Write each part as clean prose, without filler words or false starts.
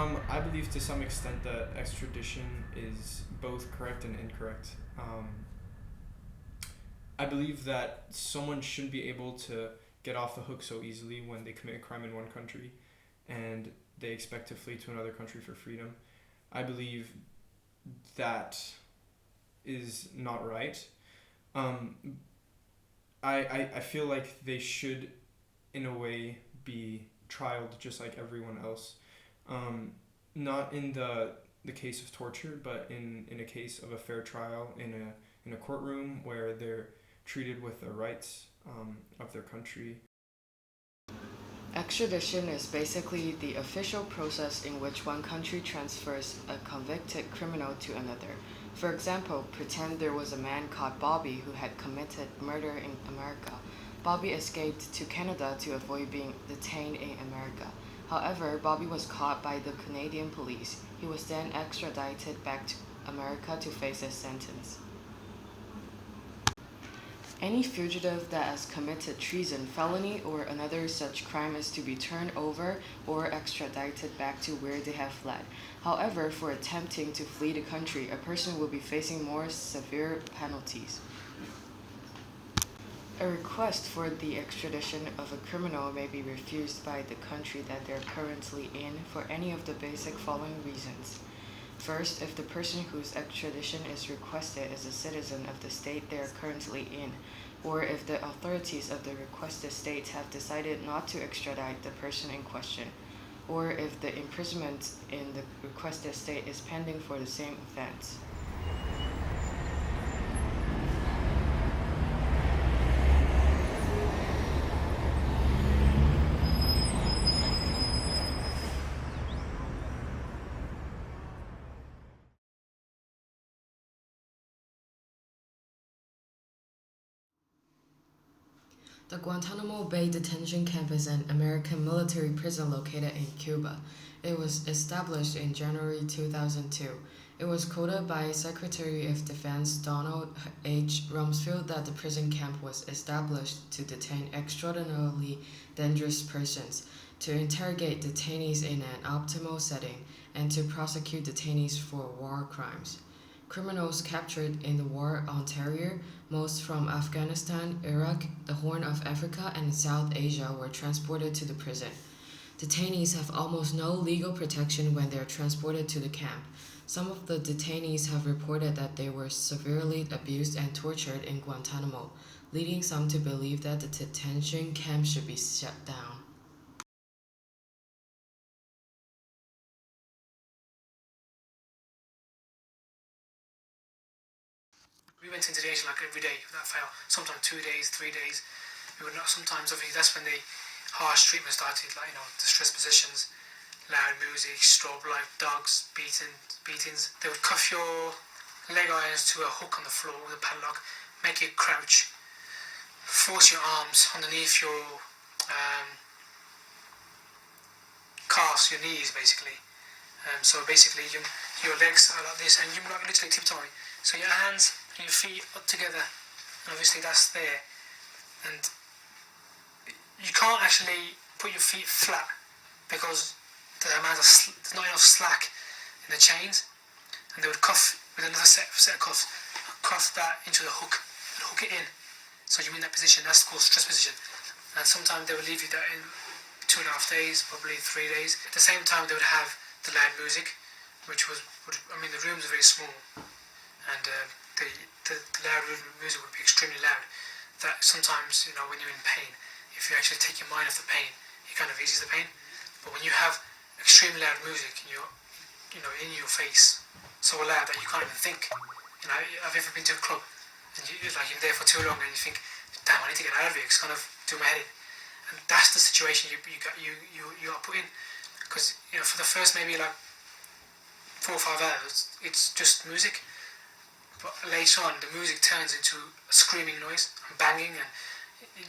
I believe to some extent that extradition is both correct and incorrect. I believe that someone shouldn't be able to get off the hook so easily when they commit a crime in one country and they expect to flee to another country for freedom. I believe that is not right. Um, I feel like they should, in a way, be trialed just like everyone else. Um, Not in the case of torture, but in a case of a fair trial in a courtroom where they're treated with the rights of their country. Extradition is basically the official process in which one country transfers a convicted criminal to another. For example, pretend there was a man called Bobby who had committed murder in America. Bobby escaped to Canada to avoid being detained in America. However, Bobby was caught by the Canadian police. He was then extradited back to America to face his sentence. Any fugitive that has committed treason, felony, or another such crime is to be turned over or extradited back to where they have fled. However, for attempting to flee the country, a person will be facing more severe penalties. A request for the extradition of a criminal may be refused by the country that they are currently in for any of the basic following reasons. First, if the person whose extradition is requested is a citizen of the state they are currently in, or if the authorities of the requested state have decided not to extradite the person in question, or if the imprisonment in the requested state is pending for the same offense. The Guantanamo Bay Detention Camp is an American military prison located in Cuba. It was established in January 2002. It was quoted by Secretary of Defense Donald H. Rumsfeld that the prison camp was established to detain extraordinarily dangerous persons, to interrogate detainees in an optimal setting, and to prosecute detainees for war crimes. Criminals captured in the war on terror, most from Afghanistan, Iraq, the Horn of Africa, and South Asia, were transported to the prison. Detainees have almost no legal protection when they are transported to the camp. Some of the detainees have reported that they were severely abused and tortured in Guantanamo, leading some to believe that the detention camp should be shut down. We went into the Asian like every day without fail. Sometimes 2 days, 3 days. We would not. Sometimes obviously that's when the harsh treatment started, like the stress positions, loud music, strobe light, dogs, beatings. They would cuff your leg irons to a hook on the floor with a padlock, make you crouch, force your arms underneath your calves, your knees, basically. So basically, your legs are like this, and you're not literally tiptoeing. So your hands and your feet up together. And obviously, that's there, and you can't actually put your feet flat because there's not enough slack in the chains, and they would cuff with another set of cuffs, cuff that into the hook, and hook it in. So you're in that position. That's called stress position. And sometimes they would leave you there in 2.5 days, probably 3 days. At the same time, they would have the loud music, which the rooms are very small, and the loud music would be extremely loud. That sometimes, when you're in pain, if you actually take your mind off the pain, it kind of eases the pain. But when you have extremely loud music in your face, so loud that you can't even think. I've ever been to a club and you're there for too long and you think, damn, I need to get out of here. It's kind of doing my head in. And that's the situation you are put in, because for the first maybe 4 or 5 hours it's just music, but later on the music turns into a screaming noise and banging and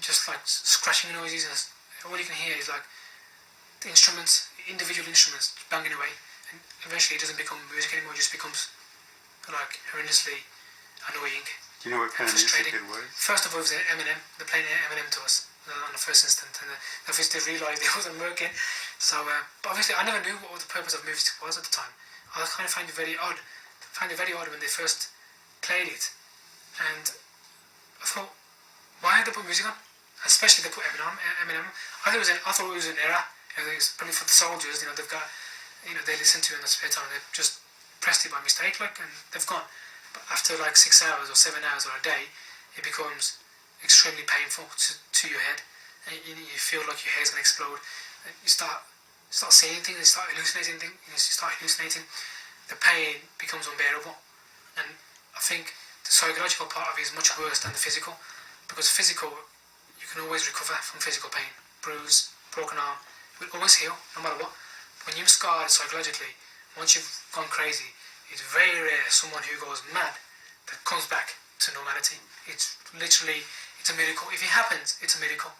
just like scratching noises, and all you can hear is like the individual instruments banging away, and eventually it doesn't become music anymore. It just becomes like horrendously annoying. Do you know what kind of music it was? First of all, it was Eminem. They're playing Eminem to us on the first instant, and obviously they realised it wasn't working, So, but obviously I never knew what the purpose of movies was at the time. I kind of found it very odd. When they first played it, and I thought, why did they put music on? Especially they put Eminem. I thought it was an error. It's probably for the soldiers. They've got, they listen to it in the spare time. They just pressed it by mistake, and they've gone. But after 6 hours or 7 hours or a day, it becomes extremely painful to your head, and you feel like your hair's gonna explode. And you start seeing things, you start hallucinating things. The pain becomes unbearable, and I think the psychological part of it is much worse than the physical, because physical, you can always recover from physical pain. Bruise, broken arm, it will always heal no matter what. When you're scarred psychologically, once you've gone crazy, it's very rare someone who goes mad that comes back to normality. It's a miracle. If it happens, it's a miracle.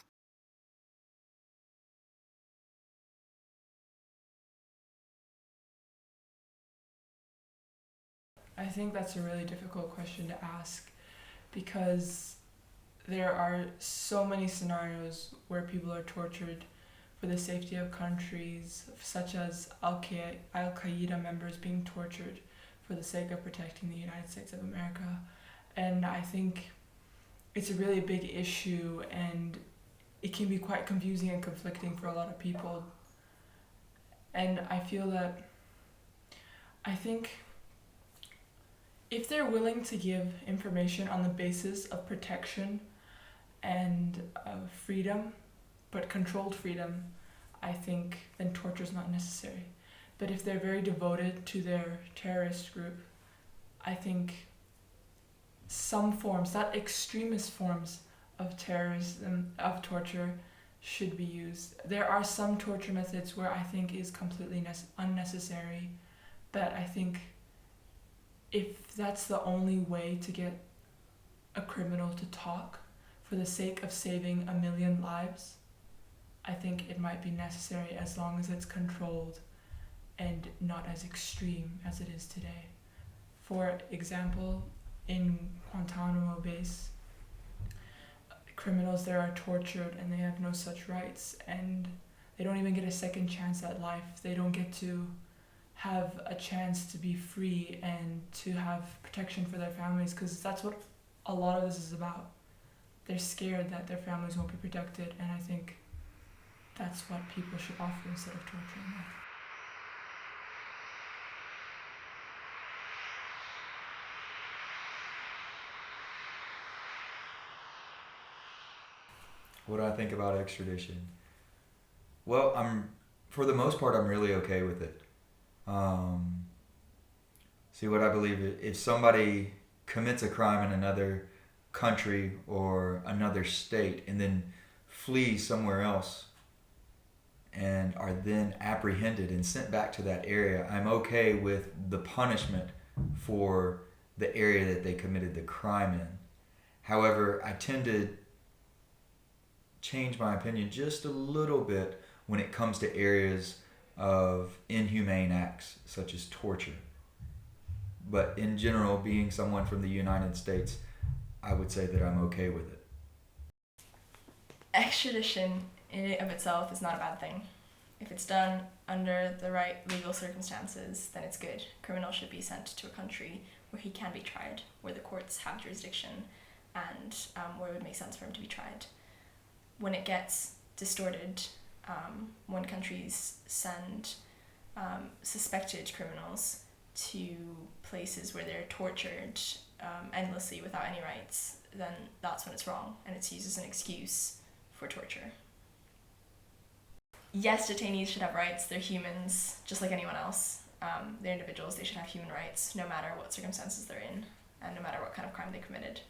I think that's a really difficult question to ask, because there are so many scenarios where people are tortured for the safety of countries, such as Al-Qaeda members being tortured for the sake of protecting the United States of America. And I think it's a really big issue, and it can be quite confusing and conflicting for a lot of people. And I think if they're willing to give information on the basis of protection and freedom, but controlled freedom, I think then torture is not necessary. But if they're very devoted to their terrorist group, I think some forms, that extremist forms of terrorism, of torture, should be used. There are some torture methods where I think is completely unnecessary, but I think if that's the only way to get a criminal to talk for the sake of saving 1 million lives, I think it might be necessary, as long as it's controlled and not as extreme as it is today. For example, in Guantanamo base, criminals there are tortured and they have no such rights, and they don't even get a second chance at life. They don't get to have a chance to be free and to have protection for their families, because that's what a lot of this is about. They're scared that their families won't be protected, and I think that's what people should offer instead of torturing them. What do I think about extradition? Well, for the most part, I'm really okay with it. See, what I believe, if somebody commits a crime in another country or another state and then flees somewhere else and are then apprehended and sent back to that area, I'm okay with the punishment for the area that they committed the crime in. However, I tend to change my opinion just a little bit when it comes to areas of inhumane acts such as torture. But in general, being someone from the United States, I would say that I'm okay with it. Extradition in and of itself is not a bad thing. If it's done under the right legal circumstances, then it's good. Criminals should be sent to a country where he can be tried, where the courts have jurisdiction, and where it would make sense for him to be tried. When it gets distorted, when countries send suspected criminals to places where they're tortured endlessly without any rights, then that's when it's wrong, and it's used as an excuse for torture. Yes, detainees should have rights. They're humans, just like anyone else. They're individuals. They should have human rights, no matter what circumstances they're in, and no matter what kind of crime they committed.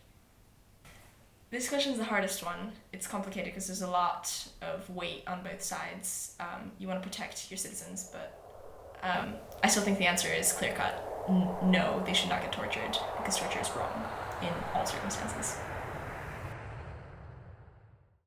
This question is the hardest one. It's complicated because there's a lot of weight on both sides. You want to protect your citizens, but I still think the answer is clear-cut. No, they should not get tortured, because torture is wrong in all circumstances.